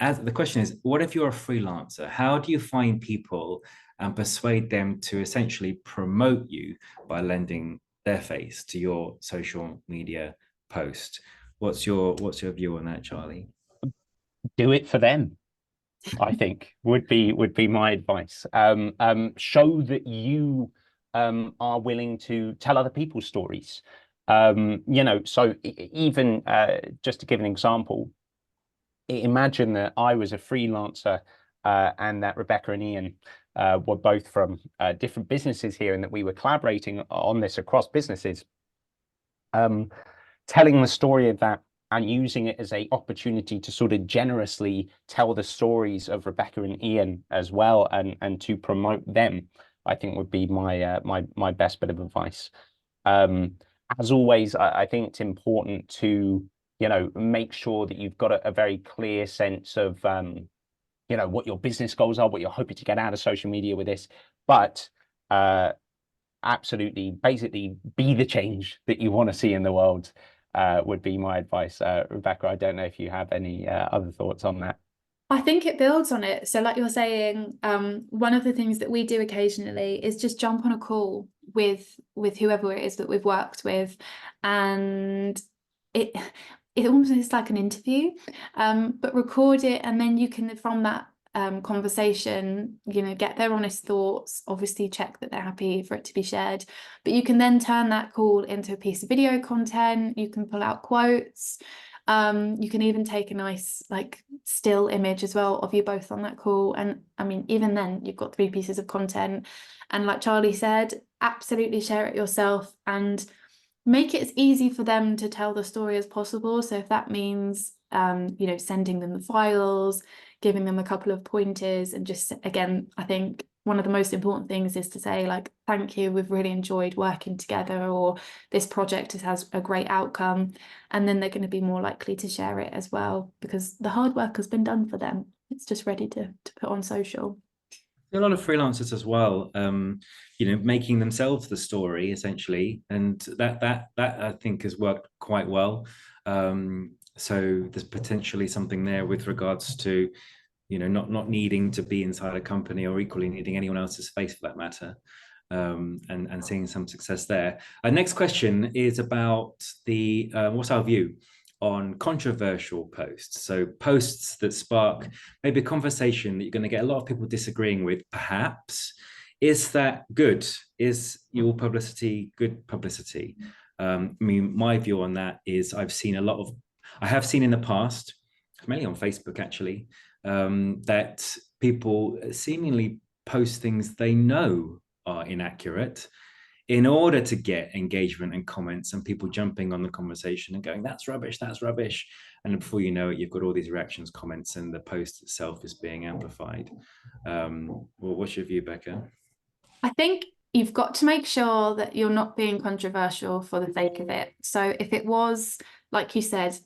As the question is, what if you're a freelancer? How do you find people and persuade them to essentially promote you by lending their face to your social media post? What's your view on that, Charlie? Do it for them, I think would be my advice. Show that you are willing to tell other people's stories. You know, so even just to give an example, imagine that I was a freelancer and that Rebecca and Ian were both from different businesses here, and that we were collaborating on this across businesses, telling the story of that and using it as a opportunity to sort of generously tell the stories of Rebecca and Ian as well, and to promote them, I think would be my my best bit of advice. As always, I think it's important to, you know, make sure that you've got a very clear sense of, you know, what your business goals are, what you're hoping to get out of social media with this, but absolutely, basically, be the change that you want to see in the world, would be my advice. Rebecca, I don't know if you have any other thoughts on that. I think it builds on it. So like you're saying, one of the things that we do occasionally is just jump on a call with whoever it is that we've worked with, and it almost is like an interview, but record it, and then you can, from that conversation, you know, get their honest thoughts, obviously check that they're happy for it to be shared, but you can then turn that call into a piece of video content. You can pull out quotes. You can even take a nice like still image as well of you both on that call, and I mean, even then you've got 3 pieces of content. And like Charlie said, absolutely share it yourself and make it as easy for them to tell the story as possible. So if that means you know, sending them the files, giving them a couple of pointers, and just, again, I think one of the most important things is to say, like, thank you, we've really enjoyed working together, or this project has a great outcome, and then they're going to be more likely to share it as well, because the hard work has been done for them. It's just ready to put on social. A lot of freelancers as well, you know, making themselves the story essentially, and that I think has worked quite well. So there's potentially something there with regards to, you know, not needing to be inside a company, or equally needing anyone else's face for that matter, and seeing some success there. Our next question is about the what's our view on controversial posts. So posts that spark maybe a conversation that you're going to get a lot of people disagreeing with, perhaps. Is that good? Is your publicity good publicity? I mean, my view on that is I have seen in the past, mainly on Facebook actually, that people seemingly post things they know are inaccurate in order to get engagement and comments, and people jumping on the conversation and going, that's rubbish, that's rubbish. And before you know it, you've got all these reactions, comments, and the post itself is being amplified. Well, what's your view, Becca? I think you've got to make sure that you're not being controversial for the sake of it. So if it was, like you said,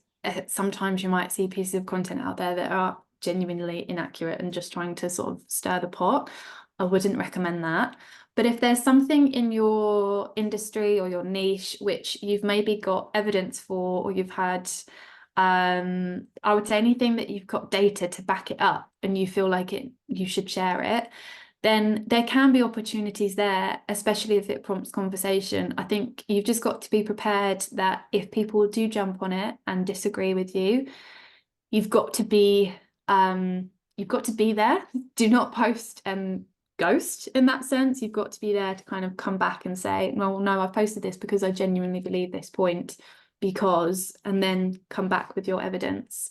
sometimes you might see pieces of content out there that are genuinely inaccurate and just trying to sort of stir the pot. I wouldn't recommend that. But if there's something in your industry or your niche which you've maybe got evidence for, or you've had, I would say anything that you've got data to back it up and you feel like you should share it, then there can be opportunities there, especially if it prompts conversation. I think you've just got to be prepared that if people do jump on it and disagree with you, you've got to be there. Do not post and ghost in that sense. You've got to be there to kind of come back and say, well, no, I've posted this because I genuinely believe this point, because, and then come back with your evidence.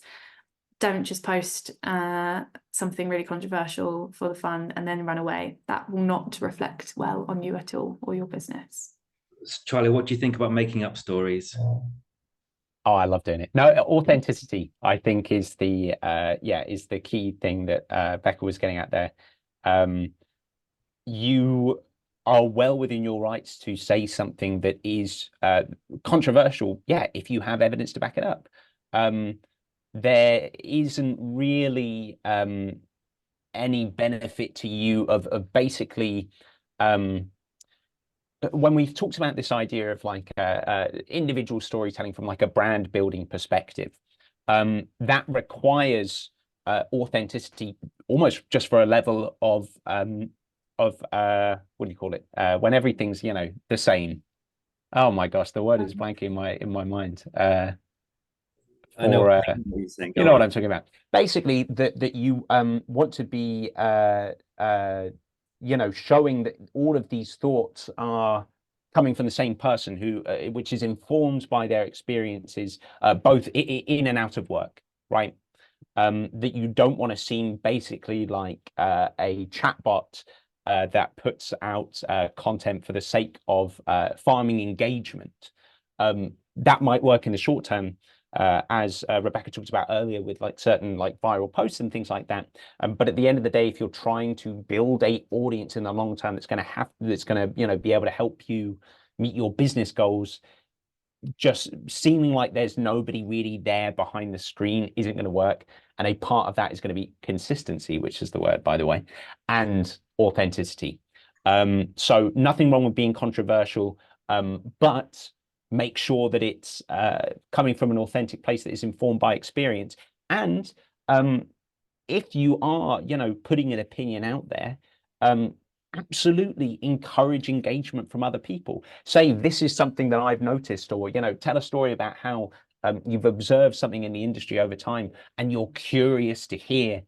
Don't just post something really controversial for the fun and then run away. That will not reflect well on you at all, or your business. Charlie, what do you think about making up stories? Oh, I love doing it. No, authenticity, I think, is the is the key thing that Becca was getting at there. You are well within your rights to say something that is controversial, if you have evidence to back it up. There isn't really any benefit to you of basically, when we've talked about this idea of like individual storytelling from like a brand building perspective, that requires authenticity, almost just for a level of what do you call it, when everything's, you know, the same. Oh my gosh, the word is blanking in my mind. I know or what you're saying. you know what I'm talking about. Basically, that you want to be you know, showing that all of these thoughts are coming from the same person who, which is informed by their experiences, both in and out of work, right? That you don't want to seem basically like a chatbot that puts out content for the sake of farming engagement. That might work in the short term, as Rebecca talked about earlier, with like certain like viral posts and things like that. But at the end of the day, if you're trying to build a audience in the long term that's going to be able to help you meet your business goals, just seeming like there's nobody really there behind the screen isn't going to work. And a part of that is going to be consistency, which is the word, by the way, and authenticity. So nothing wrong with being controversial, but make sure that it's coming from an authentic place that is informed by experience. And if you are, putting an opinion out there, absolutely encourage engagement from other people. Say, this is something that I've noticed, or, tell a story about how you've observed something in the industry over time, and you're curious to hear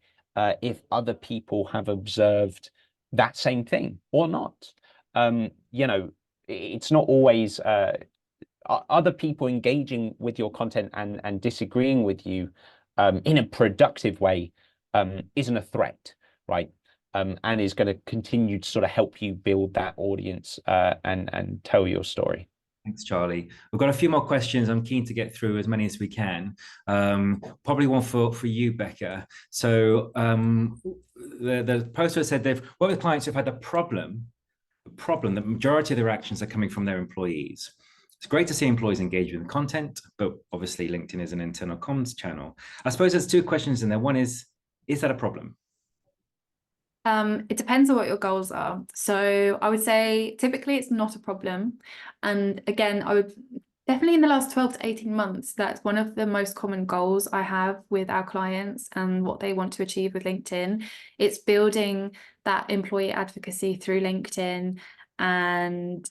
if other people have observed that same thing or not. It's not always other people engaging with your content and disagreeing with you in a productive way isn't a threat, right? And is going to continue to sort of help you build that audience and tell your story. Thanks, Charlie. We've got a few more questions. I'm keen to get through as many as we can. Probably one for you, Becca. So the poster said they've worked with clients who've had the problem, the majority of their actions are coming from their employees. It's great to see employees engage with content, but obviously LinkedIn is an internal comms channel. I suppose there's two questions in there. One is that a problem? It depends on what your goals are. So I would say typically it's not a problem. And again, I would definitely, in the last 12 to 18 months, that's one of the most common goals I have with our clients and what they want to achieve with LinkedIn. It's building that employee advocacy through LinkedIn. And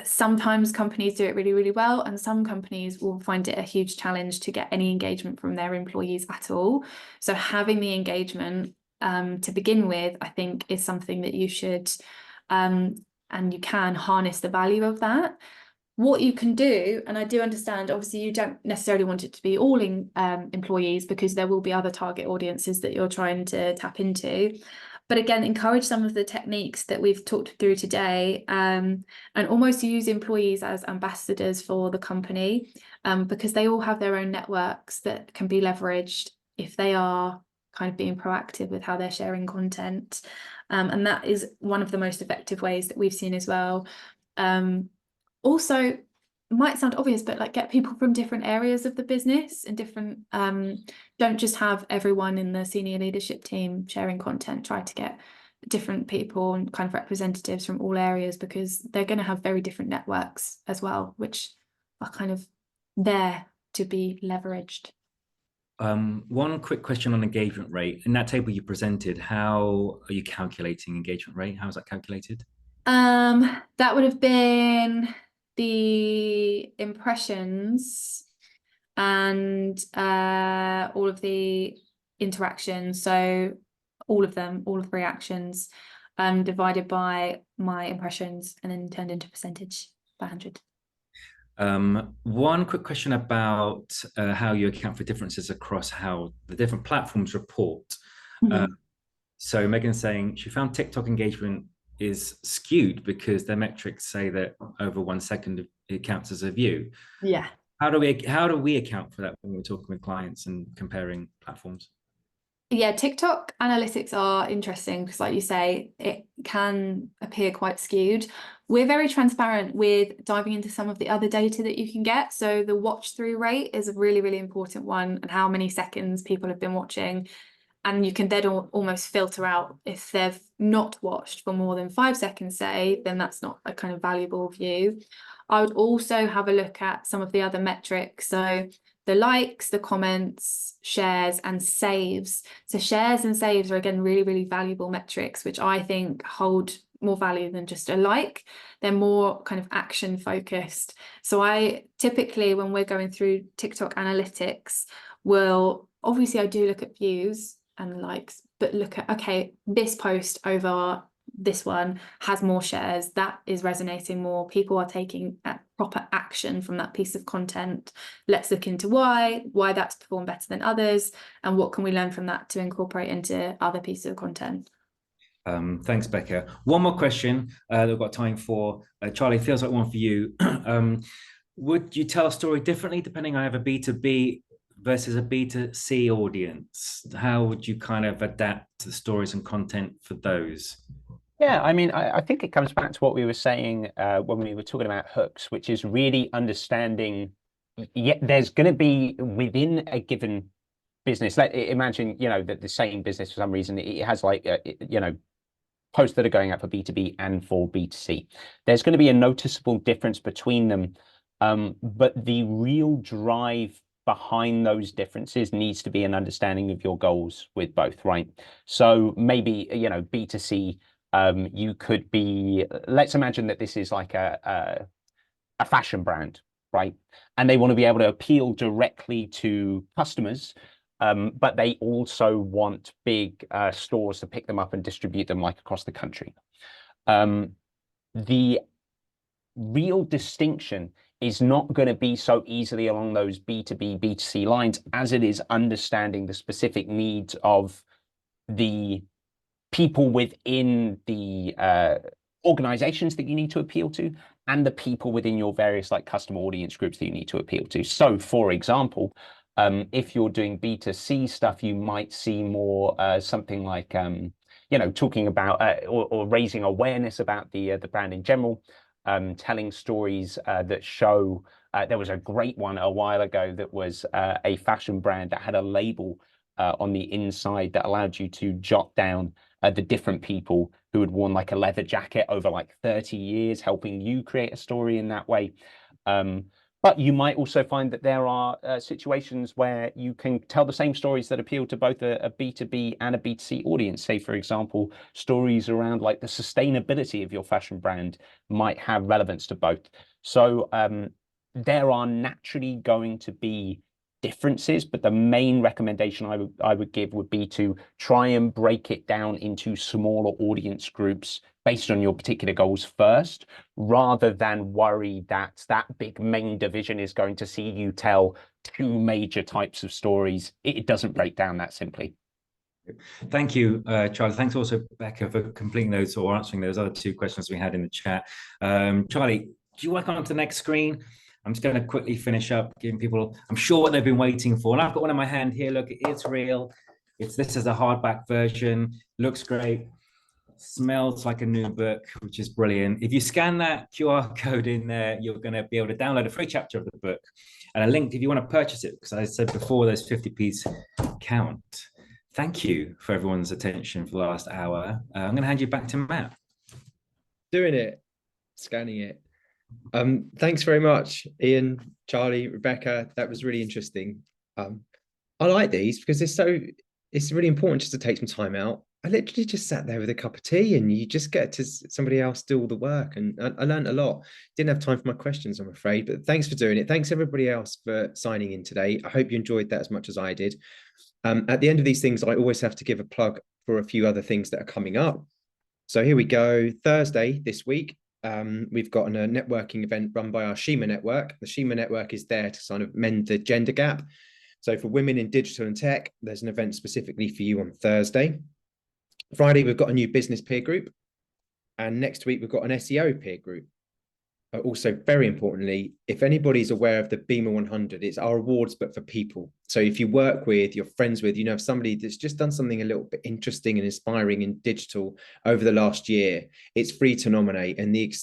sometimes companies do it really, really well, and some companies will find it a huge challenge to get any engagement from their employees at all. So having the engagement to begin with, I think, is something that you should and you can harness the value of that. What you can do, and I do understand, obviously you don't necessarily want it to be all in employees, because there will be other target audiences that you're trying to tap into. But again, encourage some of the techniques that we've talked through today, and almost use employees as ambassadors for the company, because they all have their own networks that can be leveraged if they are kind of being proactive with how they're sharing content. And that is one of the most effective ways that we've seen as well. Also, might sound obvious, but like, get people from different areas of the business and different, don't just have everyone in the senior leadership team sharing content. Try to get different people and kind of representatives from all areas, because they're going to have very different networks as well, which are kind of there to be leveraged. One quick question on engagement rate. In that table you presented, how are you calculating engagement rate? How is that calculated? That would have been the impressions and all of the interactions. So all of them, all of the reactions, divided by my impressions and then turned into percentage by 100. One quick question about how you account for differences across how the different platforms report. So Megan's saying she found TikTok engagement is skewed because their metrics say that over 1 second it counts as a view. Yeah. How do we account for that when we're talking with clients and comparing platforms? Yeah, TikTok analytics are interesting because, like you say, it can appear quite skewed. We're very transparent with diving into some of the other data that you can get. So the watch through rate is a really, really important one, and how many seconds people have been watching. And you can then almost filter out if they've not watched for more than 5 seconds, say, then that's not a kind of valuable view. I would also have a look at some of the other metrics. So the likes, the comments, shares, and saves. So shares and saves are, again, really, really valuable metrics, which I think hold more value than just a like. They're more kind of action focused. So I typically, when we're going through TikTok analytics, obviously I do look at views and likes, but look at, okay, this post over this one has more shares, that is resonating more, people are taking proper action from that piece of content. Let's look into why that's performed better than others, and what can we learn from that to incorporate into other pieces of content. Thanks, Becca. One more question that we've got time for. Charlie, feels like one for you. Would you tell a story differently depending on have a B2B versus a B2C audience? How would you kind of adapt the stories and content for those? Yeah, I mean, I think it comes back to what we were saying when we were talking about hooks, which is really understanding, there's going to be within a given business, like imagine, that the same business for some reason, it has like, posts that are going out for B2B and for B2C. There's going to be a noticeable difference between them, but the real drive behind those differences needs to be an understanding of your goals with both, right? So maybe, B2C, you could be, let's imagine that this is like a fashion brand, right? And they want to be able to appeal directly to customers, but they also want big stores to pick them up and distribute them like across the country. The real distinction is not going to be so easily along those B2B, B2C lines as it is understanding the specific needs of the people within the organizations that you need to appeal to, and the people within your various like customer audience groups that you need to appeal to. So for example, if you're doing B2C stuff, you might see more something like, talking about or raising awareness about the brand in general, telling stories that show, there was a great one a while ago that was a fashion brand that had a label on the inside that allowed you to jot down the different people who had worn like a leather jacket over like 30 years, helping you create a story in that way. But you might also find that there are situations where you can tell the same stories that appeal to both a B2B and a B2C audience. Say, for example, stories around like the sustainability of your fashion brand might have relevance to both. So there are naturally going to be differences, but the main recommendation I would give would be to try and break it down into smaller audience groups based on your particular goals first, rather than worry that that big main division is going to see you tell two major types of stories. It doesn't break down that simply. Thank you, Charlie. Thanks also, Becca, for completing those or answering those other two questions we had in the chat. Charlie, do you work on to the next screen? I'm just going to quickly finish up, giving people, I'm sure, what they've been waiting for. And I've got one in my hand here. Look, it's real. This is a hardback version. Looks great. Smells like a new book, which is brilliant. If you scan that QR code in there, you're going to be able to download a free chapter of the book and a link if you want to purchase it, because I said before, those 50p's count. Thank you for everyone's attention for the last hour. I'm going to hand you back to Matt. Doing it, scanning it. Thanks very much, Ian, Charlie, Rebecca. That was really interesting. I like these because it's really important just to take some time out. I literally just sat there with a cup of tea and you just get to somebody else do all the work. And I learned a lot. Didn't have time for my questions, I'm afraid, but thanks for doing it. Thanks everybody else for signing in today. I hope you enjoyed that as much as I did. At the end of these things, I always have to give a plug for a few other things that are coming up. So here we go. Thursday this week, we've got a networking event run by our Shima network. The Shima network is there to sort of mend the gender gap. So for women in digital and tech, there's an event specifically for you on Thursday. Friday, we've got a new business peer group. And next week, we've got an SEO peer group. Also, very importantly, if anybody's aware of the BIMA 100, it's our awards, but for people. So if you work with, you're friends with, have somebody that's just done something a little bit interesting and inspiring in digital over the last year, it's free to nominate. And the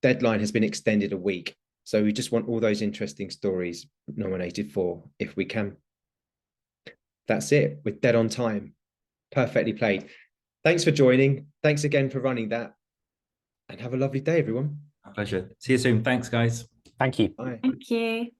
deadline has been extended a week. So we just want all those interesting stories nominated for, if we can. That's it. We're dead on time. Perfectly played. Thanks for joining. Thanks again for running that. And have a lovely day, everyone. My pleasure. See you soon. Thanks, guys. Thank you. Bye. Thank you.